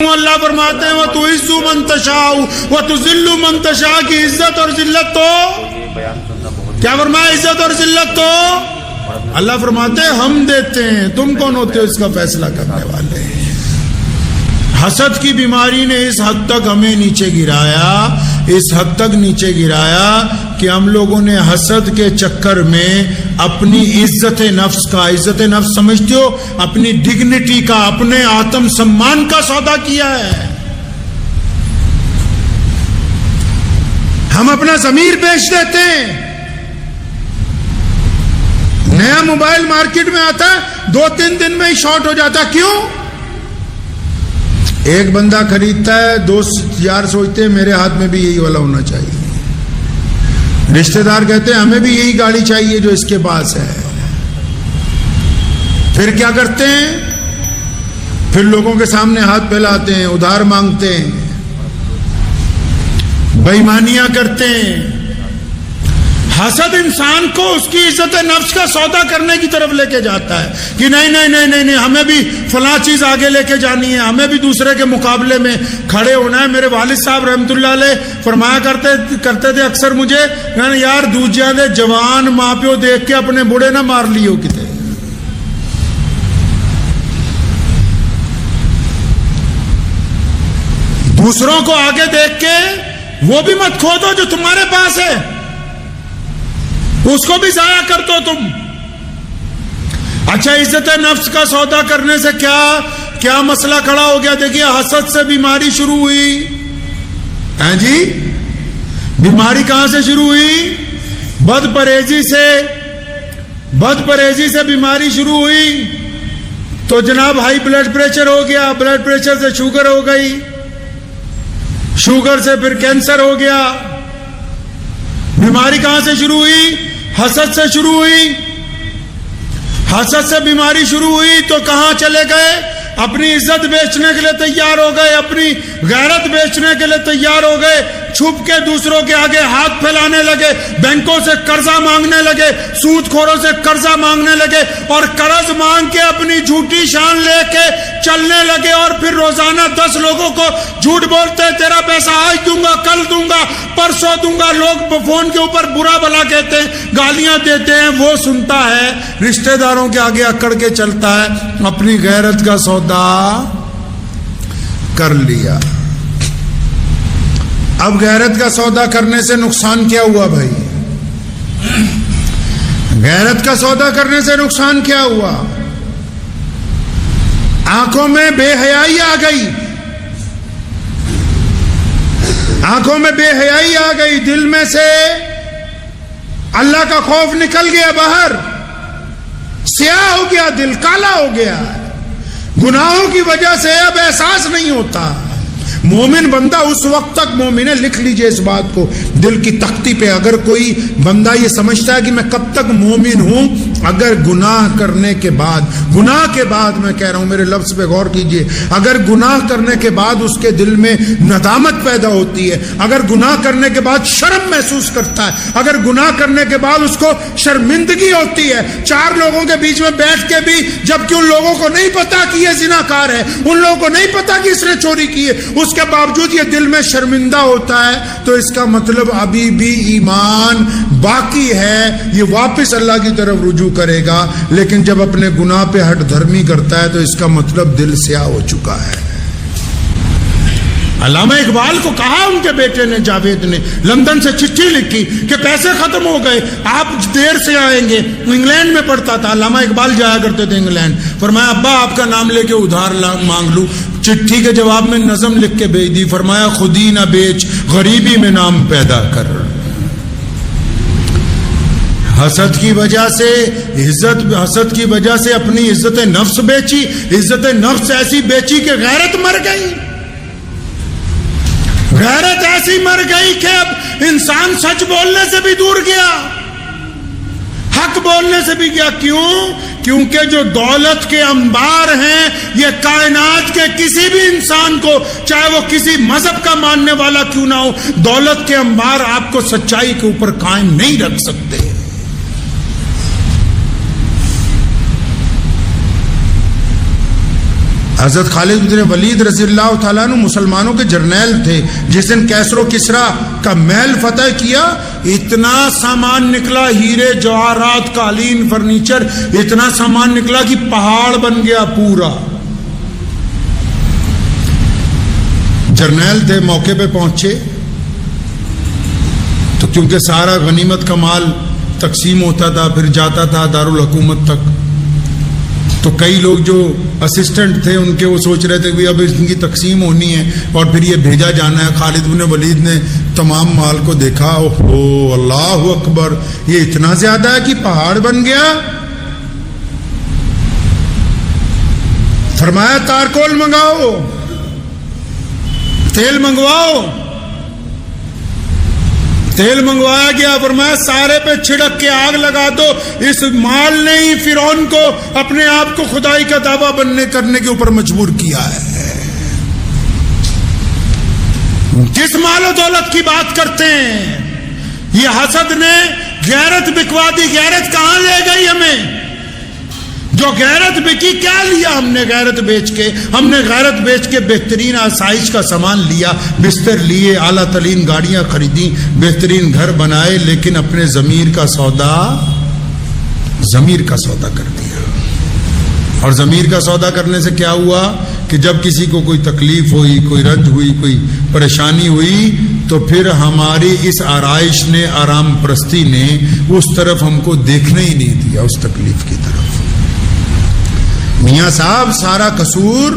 اللہ فرماتے ہیں وَتُعِزُّ مَن تَشَاءُ وَتُذِلُّ مَن تَشَاءُ کی عزت اور ذلت تو کیا فرمایا؟ عزت اور ذلت تو اللہ فرماتے ہیں ہم دیتے ہیں، تم کون ہوتے ہو اس کا فیصلہ کرنے والے؟ حسد کی بیماری نے اس حد تک ہمیں نیچے گرایا، اس حد تک نیچے گرایا کہ ہم لوگوں نے حسد کے چکر میں اپنی عزت نفس کا، عزت نفس سمجھتے ہو اپنی ڈگنیٹی کا، اپنے آتم سمان کا سودا کیا ہے۔ ہم اپنا ضمیر بیچ دیتے ہیں۔ نیا موبائل مارکیٹ میں آتا ہے 2-3 دن میں ہی شارٹ ہو جاتا، کیوں؟ ایک بندہ خریدتا ہے، دوست یار سوچتے ہیں میرے ہاتھ میں بھی یہی والا ہونا چاہیے، رشتہ دار کہتے ہیں ہمیں بھی یہی گاڑی چاہیے جو اس کے پاس ہے۔ پھر کیا کرتے ہیں؟ پھر لوگوں کے سامنے ہاتھ پھیلاتے ہیں، ادھار مانگتے ہیں، بے ایمانیاں کرتے ہیں۔ حسد انسان کو اس کی عزت نفس کا سودا کرنے کی طرف لے کے جاتا ہے کہ نہیں نہیں نہیں نہیں نہیں ہمیں بھی فلاں چیز آگے لے کے جانی ہے، ہمیں بھی دوسرے کے مقابلے میں کھڑے ہونا ہے۔ میرے والد صاحب رحمت اللہ علیہ فرمایا کرتے تھے اکثر مجھے، یار دوجیاں دے جوان ماں پیو دیکھ کے اپنے بوڑھے نہ مار لیو کتے۔ دوسروں کو آگے دیکھ کے وہ بھی مت کھو دو جو تمہارے پاس ہے، اس کو بھی ضائع کر دو تم۔ اچھا، عزت نفس کا سودا کرنے سے کیا مسئلہ کھڑا ہو گیا؟ دیکھیے، حسد سے بیماری شروع ہوئی ہے جی۔ بیماری کہاں سے شروع ہوئی؟ بد پرہیزی سے بیماری شروع ہوئی تو جناب ہائی بلڈ پریشر ہو گیا، بلڈ پریشر سے شوگر ہو گئی، شوگر سے پھر کینسر ہو گیا۔ بیماری کہاں سے شروع ہوئی؟ حسد سے شروع ہوئی۔ حسد سے بیماری شروع ہوئی تو کہاں چلے گئے؟ اپنی عزت بیچنے کے لیے تیار ہو گئے، اپنی غیرت بیچنے کے لیے تیار ہو گئے، چھپ کے دوسروں کے آگے ہاتھ پھیلانے لگے، بینکوں سے قرضہ مانگنے لگے، سود خوروں سے قرضہ مانگنے لگے، اور قرض مانگ کے اپنی جھوٹی شان لے کے چلنے لگے، اور پھر روزانہ 10 لوگوں کو جھوٹ بولتے ہیں تیرا پیسہ آج دوں گا، کل دوں گا، پرسوں دوں گا۔ لوگ فون کے اوپر برا بھلا کہتے ہیں، گالیاں دیتے ہیں، وہ سنتا ہے، رشتہ داروں کے آگے اکڑ کے چلتا ہے، اپنی غیرت کا سودا کر لیا۔ اب غیرت کا سودا کرنے سے نقصان کیا ہوا بھائی؟ غیرت کا سودا کرنے سے نقصان کیا ہوا؟ آنکھوں میں بے حیائی آ گئی، آنکھوں میں بے حیائی آ گئی، دل میں سے اللہ کا خوف نکل گیا باہر، سیاہ ہو گیا، دل کالا ہو گیا۔ گناہوں کی وجہ سے اب احساس نہیں ہوتا۔ مومن بندہ اس وقت تک مومن ہے، لکھ لیجئے اس بات کو دل کی تختی پہ۔ اگر کوئی بندہ یہ سمجھتا ہے کہ میں کب تک مومن ہوں، اگر گناہ کرنے کے بعد، گناہ کے بعد میں کہہ رہا ہوں، میرے لفظ پہ غور کیجئے، اگر گناہ کرنے کے بعد اس کے دل میں ندامت پیدا ہوتی ہے، اگر گناہ کرنے کے بعد شرم محسوس کرتا ہے، اگر گناہ کرنے کے بعد اس کو شرمندگی ہوتی ہے، 4 لوگوں کے بیچ میں بیٹھ کے بھی، جبکہ ان لوگوں کو نہیں پتا کہ یہ زناکار ہے، ان لوگوں کو نہیں پتا کہ اس نے چوری کی ہے، اس کے باوجود یہ دل میں شرمندہ ہوتا ہے، تو اس کا مطلب ابھی بھی ایمان باقی ہے، یہ واپس اللہ کی طرف رجوع کرے گا۔ لیکن جب اپنے گناہ پہ ہٹ دھرمی کرتا ہے تو اس کا مطلب دل سیاہ ہو چکا ہے۔ علامہ اقبال کو کہا ان کے بیٹے نے، جاوید نے، لندن سے چٹھی لکھی کہ پیسے ختم ہو گئے، آپ دیر سے آئیں گے۔ انگلینڈ میں پڑھتا تھا، علامہ اقبال جایا کرتے تھے انگلینڈ۔ فرمایا ابا آپ کا نام لے کے ادھار مانگ لوں۔ چٹھی کے جواب میں نظم لکھ کے بھیج دی، فرمایا خودی نہ بیچ غریبی میں نام پیدا کر۔ حسد کی وجہ سے اپنی عزت نفس بیچی، عزت نفس ایسی بیچی کہ غیرت مر گئی، غیرت ایسی مر گئی کہ اب انسان سچ بولنے سے بھی دور گیا، حق بولنے سے بھی گیا۔ کیوں؟ کیونکہ جو دولت کے انبار ہیں، یہ کائنات کے کسی بھی انسان کو، چاہے وہ کسی مذہب کا ماننے والا کیوں نہ ہو، دولت کے انبار آپ کو سچائی کے اوپر قائم نہیں رکھ سکتے۔ حضرت خالد بن ولید رضی اللہ تعالیٰ عنہ مسلمانوں کے جرنیل تھے. جس دن کیسر و کسریٰ کا محل فتح کیا, اتنا سامان نکلا, ہیرے جواہرات, قالین, فرنیچر, اتنا سامان نکلا کہ پہاڑ بن گیا پورا. جرنیل تھے, موقع پہ پہنچے تو کیونکہ سارا غنیمت کا مال تقسیم ہوتا تھا, پھر جاتا تھا دارالحکومت تک, تو کئی لوگ جو اسسٹنٹ تھے ان کے وہ سوچ رہے تھے کہ اب ان کی تقسیم ہونی ہے اور پھر یہ بھیجا جانا ہے. خالد بن ولید نے تمام مال کو دیکھا, اوہ اللہ اکبر, یہ اتنا زیادہ ہے کہ پہاڑ بن گیا. فرمایا تارکول منگاؤ, تیل منگواؤ. تیل منگوایا گیا, فرمایا سارے پہ چھڑک کے آگ لگا دو. اس مال نے ہی فرعون کو اپنے آپ کو خدائی کا دعویٰ کرنے کے اوپر مجبور کیا ہے. کس مال و دولت کی بات کرتے ہیں؟ یہ حسد نے غیرت بکوا دی. غیرت کہاں لے گئی ہمیں؟ جو غیرت بکی, کیا لیا ہم نے غیرت بیچ کے؟ ہم نے غیرت بیچ کے بہترین آسائش کا سامان لیا, بستر لیے, اعلیٰ ترین گاڑیاں خریدیں, بہترین گھر بنائے, لیکن اپنے ضمیر کا سودا کر دیا. اور ضمیر کا سودا کرنے سے کیا ہوا کہ جب کسی کو کوئی تکلیف ہوئی, کوئی رنج ہوئی, کوئی پریشانی ہوئی, تو پھر ہماری اس آرائش نے, آرام پرستی نے اس طرف ہم کو دیکھنے ہی نہیں دیا, اس تکلیف کی طرف. میاں صاحب, سارا قصور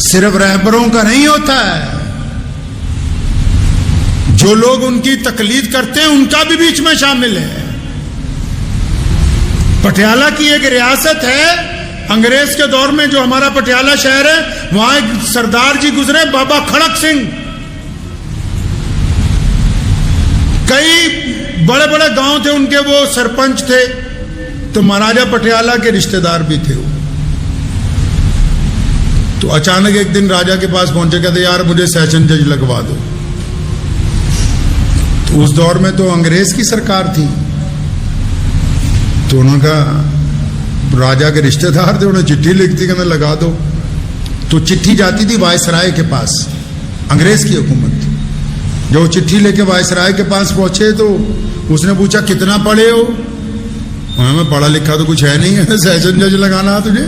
صرف رہبروں کا نہیں ہوتا ہے. جو لوگ ان کی تقلید کرتے ہیں ان کا بھی بیچ میں شامل ہے. پٹیالہ کی ایک ریاست ہے, انگریز کے دور میں جو ہمارا پٹیالہ شہر ہے, وہاں ایک سردار جی گزرے, بابا کھڑک سنگھ. کئی بڑے بڑے گاؤں تھے ان کے, وہ سرپنچ تھے, تو مہاراجا پٹیالہ کے رشتہ دار بھی تھے وہ. تو اچانک ایک دن راجا کے پاس پہنچے, کہتے یار مجھے سیشن جج لگوا دو. تو اس دور میں تو انگریز کی سرکار تھی, تو انہوں نے کہا راجا کے رشتہ دار تھے, انہیں چٹھی لکھتی کہ میں لگا دو. تو چٹھی جاتی تھی وائسرائے کے پاس, انگریز کی حکومت. جب وہ چٹھی لے کے وائسرائے کے پاس پہنچے تو اس نے پوچھا کتنا پڑھے ہو؟ میں پڑھا لکھا تو کچھ ہے نہیں ہے, سیشن جج لگانا ہے تجھے.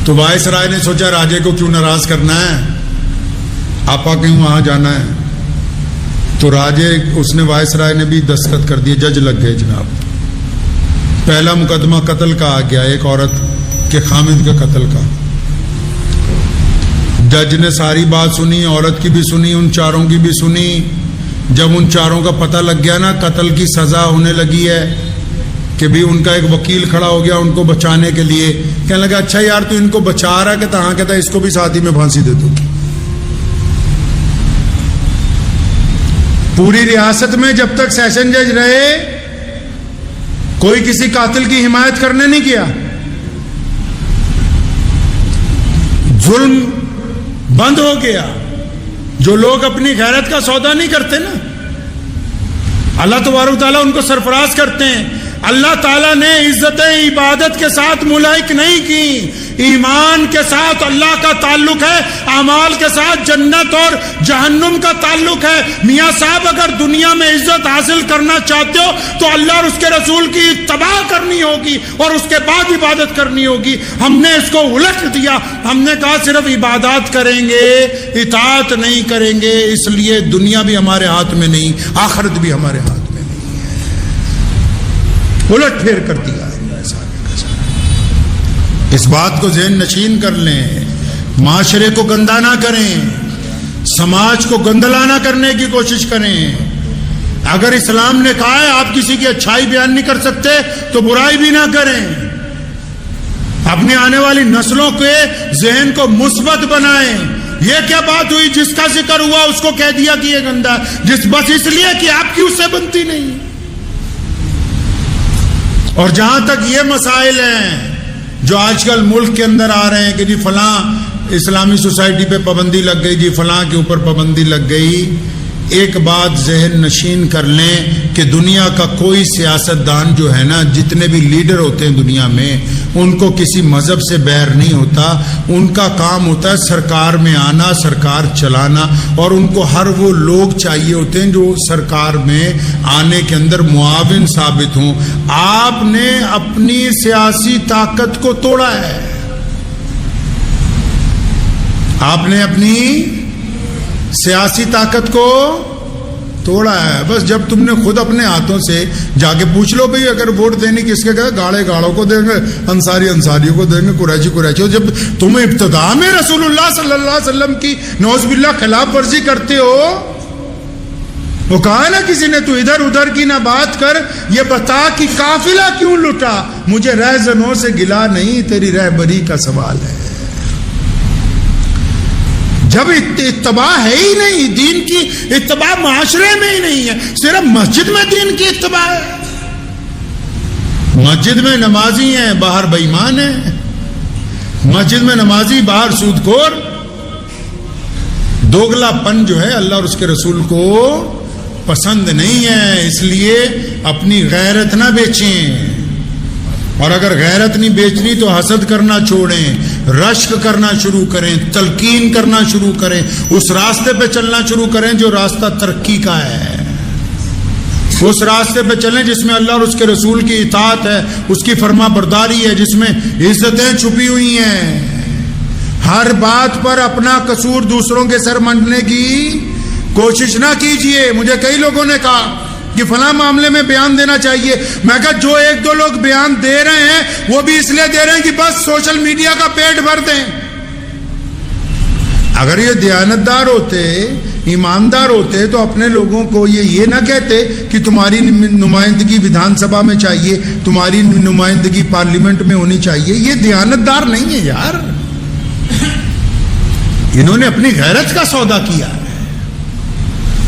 تو وائسرائے نے سوچا راجے کو کیوں ناراض کرنا ہے, آپا کہیں وہاں جانا ہے. تو راجے, اس نے وائسرائے نے بھی دستخط کر دیے, جج لگ گئے جناب. پہلا مقدمہ قتل کا آ گیا, ایک عورت کے خامد کے قتل کا. جج نے ساری بات سنی, عورت کی بھی سنی, ان چاروں کی بھی سنی. جب ان چاروں کا پتہ لگ گیا نا, قتل کی سزا ہونے لگی ہے, کہ بھی ان کا ایک وکیل کھڑا ہو گیا ان کو بچانے کے لیے. کہنے لگا اچھا یار تو ان کو بچا رہا, کہتا ہاں, کہتا اس کو بھی ساتھ ہی میں پھانسی دے دوں. پوری ریاست میں جب تک سیشن جج رہے, کوئی کسی قاتل کی حمایت کرنے نہیں کیا. ظلم بند ہو گیا. جو لوگ اپنی غیرت کا سودا نہیں کرتے نا, اللہ تبارک تعالیٰ ان کو سرفراز کرتے ہیں. اللہ تعالیٰ نے عزت عبادت کے ساتھ ملائک نہیں کی, ایمان کے ساتھ اللہ کا تعلق ہے, اعمال کے ساتھ جنت اور جہنم کا تعلق ہے. میاں صاحب اگر دنیا میں عزت حاصل کرنا چاہتے ہو تو اللہ اور اس کے رسول کی اتباع کرنی ہوگی اور اس کے بعد عبادت کرنی ہوگی. ہم نے اس کو الٹ دیا, ہم نے کہا صرف عبادات کریں گے, اطاعت نہیں کریں گے, اس لیے دنیا بھی ہمارے ہاتھ میں نہیں, آخرت بھی ہمارے ہاتھ میں نہیں ہے. الٹ پھیر کر دیا. اس بات کو ذہن نشین کر لیں, معاشرے کو گندا نہ کریں, سماج کو گندلا نہ کرنے کی کوشش کریں. اگر اسلام نے کہا ہے آپ کسی کی اچھائی بیان نہیں کر سکتے تو برائی بھی نہ کریں. اپنی آنے والی نسلوں کے ذہن کو مثبت بنائیں. یہ کیا بات ہوئی جس کا ذکر ہوا اس کو کہہ دیا کہ یہ گندا, بس اس لیے کہ آپ کی اس سے بنتی نہیں. اور جہاں تک یہ مسائل ہیں جو آج کل ملک کے اندر آ رہے ہیں کہ جی فلاں اسلامی سوسائٹی پہ پابندی لگ گئی, جی فلاں کے اوپر پابندی لگ گئی, ایک بات ذہن نشین کر لیں کہ دنیا کا کوئی سیاستدان جو ہے نا، جتنے بھی لیڈر ہوتے ہیں دنیا میں، ان کو کسی مذہب سے بیر نہیں ہوتا. ان کا کام ہوتا ہے سرکار میں آنا، سرکار چلانا، اور ان کو ہر وہ لوگ چاہیے ہوتے ہیں جو سرکار میں آنے کے اندر معاون ثابت ہوں. آپ نے اپنی سیاسی طاقت کو توڑا ہے. آپ نے اپنی سیاسی طاقت کو توڑا ہے. بس جب تم نے خود اپنے ہاتھوں سے جا کے پوچھ لو بھئی اگر ووٹ دینے کس کے کہا، گاڑے گاڑوں کو دیں گے، انصاری انصاریوں کو دیں گے، قریشی قریشی. جب تم ابتدا میں رسول اللہ صلی اللہ علیہ وسلم کی نعوذ باللہ خلاف ورزی کرتے ہو، وہ کہا نا کسی نے، تو ادھر ادھر کی نہ بات کر، یہ بتا کہ قافلہ کیوں لٹا. مجھے رہزنوں سے گلا نہیں، تیری رہبری کا سوال ہے. جب اتباع ہے ہی نہیں، دین کی اتباع معاشرے میں ہی نہیں ہے، صرف مسجد میں دین کی اتباع ہے. مسجد میں نمازی ہیں، باہر بے ایمان ہیں. مسجد میں نمازی، باہر سود خور. دوگلا پن جو ہے اللہ اور اس کے رسول کو پسند نہیں ہے. اس لیے اپنی غیرت نہ بیچیں، اور اگر غیرت نہیں بیچنی تو حسد کرنا چھوڑیں، رشک کرنا شروع کریں، تلقین کرنا شروع کریں، اس راستے پہ چلنا شروع کریں جو راستہ ترقی کا ہے. اس راستے پہ چلیں جس میں اللہ اور اس کے رسول کی اطاعت ہے، اس کی فرما برداری ہے، جس میں عزتیں چھپی ہوئی ہیں. ہر بات پر اپنا قصور دوسروں کے سر منڈنے کی کوشش نہ کیجیے. مجھے کئی لوگوں نے کہا کہ فلاں معاملے میں بیان دینا چاہیے. میں کہا جو ایک دو لوگ بیان دے رہے ہیں وہ بھی اس لیے دے رہے ہیں کہ بس سوشل میڈیا کا پیٹ بھر دیں. اگر یہ دیانتدار ہوتے، ایماندار ہوتے تو اپنے لوگوں کو یہ نہ کہتے کہ تمہاری نمائندگی ویدھان سبھا میں چاہیے، تمہاری نمائندگی پارلیمنٹ میں ہونی چاہیے. یہ دیانتدار نہیں ہے یار. انہوں نے اپنی غیرت کا سودا کیا ہے،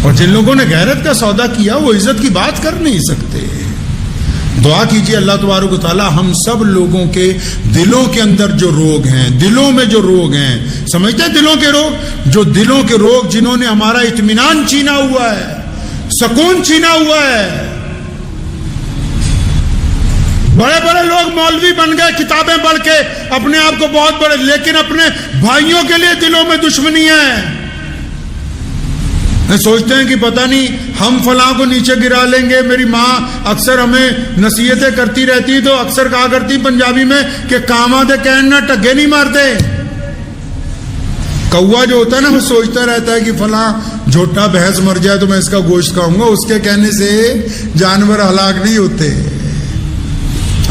اور جن لوگوں نے غیرت کا سودا کیا وہ عزت کی بات کر نہیں سکتے. دعا کیجیے اللہ تبارک و تعالی ہم سب لوگوں کے دلوں کے اندر جو روگ ہیں، دلوں میں جو روگ ہیں، سمجھتے ہیں دلوں کے روگ، جو دلوں کے روگ جنہوں نے ہمارا اطمینان چھینا ہوا ہے، سکون چھینا ہوا ہے. بڑے بڑے لوگ مولوی بن گئے کتابیں پڑھ کے، اپنے آپ کو بہت بڑے، لیکن اپنے بھائیوں کے لیے دلوں میں دشمنی ہے. سوچتے ہیں کہ پتہ نہیں ہم فلاں کو نیچے گرا لیں گے. میری ماں اکثر ہمیں نصیحتیں کرتی رہتی تو اکثر کہا کرتی پنجابی میں کہ کاما دے کہن نہ ٹگے نہیں مارتے. کوا جو ہوتا ہے نا وہ سوچتا رہتا ہے کہ فلاں جھوٹا بھینس مر جائے تو میں اس کا گوشت کھاؤں گا. اس کے کہنے سے جانور ہلاک نہیں ہوتے.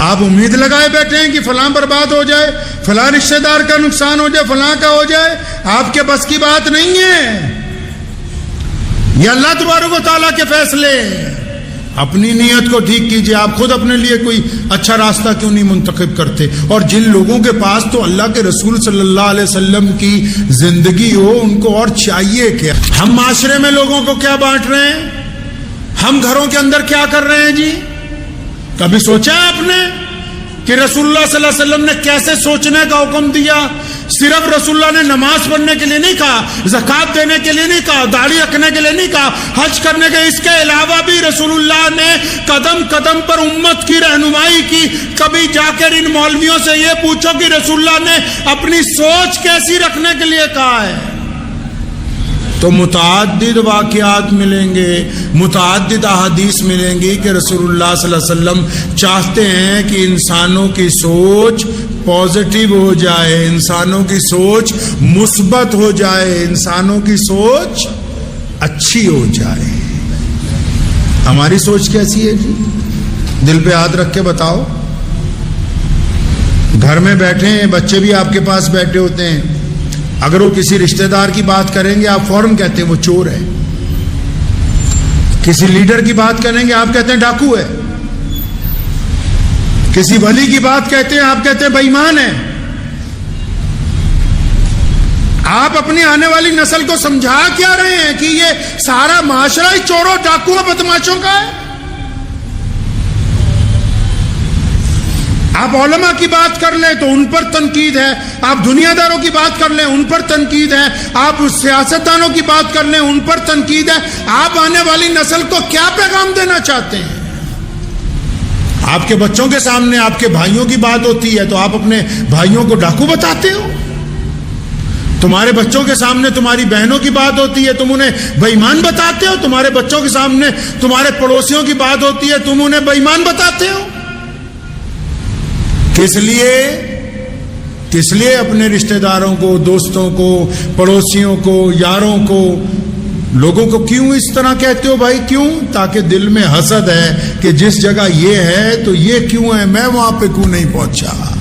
آپ امید لگائے بیٹھے ہیں کہ فلاں برباد ہو جائے، فلاں رشتہ دار کا نقصان ہو جائے، فلاں کا ہو جائے. آپ کے بس کی بات نہیں ہے. یہ اللہ تبارک و تعالیٰ کے فیصلے. اپنی نیت کو ٹھیک کیجیے. آپ خود اپنے لیے کوئی اچھا راستہ کیوں نہیں منتخب کرتے؟ اور جن لوگوں کے پاس تو اللہ کے رسول صلی اللہ علیہ وسلم کی زندگی ہو، ان کو اور چاہیے کیا؟ ہم معاشرے میں لوگوں کو کیا بانٹ رہے ہیں؟ ہم گھروں کے اندر کیا کر رہے ہیں جی؟ کبھی سوچا ہے آپ نے کہ رسول اللہ صلی اللہ علیہ وسلم نے کیسے سوچنے کا حکم دیا؟ صرف رسول اللہ نے نماز پڑھنے کے لیے نہیں کہا، زکوٰۃ دینے کے لیے نہیں کہا، داڑھی رکھنے کے لیے نہیں کہا، حج کرنے کے، اس کے علاوہ بھی رسول اللہ نے قدم قدم پر امت کی رہنمائی کی. کبھی جا کر ان مولویوں سے یہ پوچھو کہ رسول اللہ نے اپنی سوچ کیسی رکھنے کے لیے کہا ہے، تو متعدد واقعات ملیں گے، متعدد احادیث ملیں گی کہ رسول اللہ صلی اللہ علیہ وسلم چاہتے ہیں کہ انسانوں کی سوچ پازیٹیو ہو جائے، انسانوں کی سوچ مثبت ہو جائے، انسانوں کی سوچ اچھی ہو جائے. ہماری سوچ کیسی ہے جی؟ دل پہ ہاتھ رکھ کے بتاؤ. گھر میں بیٹھے ہیں، بچے بھی آپ کے پاس بیٹھے ہوتے ہیں، اگر وہ کسی رشتہ دار کی بات کریں گے آپ فوراً کہتے ہیں وہ چور ہے. کسی لیڈر کی بات کریں گے آپ کہتے ہیں ڈاکو ہے. کسی ولی کی بات کہتے ہیں آپ کہتے ہیں بے ایمان ہے. آپ اپنی آنے والی نسل کو سمجھا کیا رہے ہیں کہ یہ سارا معاشرہ ہی چوروں ڈاکوؤں بدماشوں کا ہے؟ آپ علماء کی بات کر لیں تو ان پر تنقید ہے، آپ دنیا داروں کی بات کر لیں ان پر تنقید ہے، آپ سیاستدانوں کی بات کر لیں ان پر تنقید ہے۔ آپ آنے والی نسل کو کیا پیغام دینا چاہتے ہیں؟ آپ کے بچوں کے سامنے آپ کے بھائیوں کی بات ہوتی ہے تو آپ اپنے بھائیوں کو ڈاکو بتاتے ہو، تمہارے بچوں کے سامنے تمہاری بہنوں کی بات ہوتی ہے تم انہیں بے ایمان بتاتے ہو، تمہارے بچوں کے سامنے تمہارے پڑوسیوں کی بات ہوتی ہے تم انہیں بے ایمان بتاتے ہو۔ کس لیے اپنے رشتہ داروں کو، دوستوں کو، پڑوسیوں کو، یاروں کو، لوگوں کو کیوں اس طرح کہتے ہو بھائی؟ کیوں؟ تاکہ دل میں حسد ہے کہ جس جگہ یہ ہے تو یہ کیوں ہے، میں وہاں پہ کیوں نہیں پہنچا۔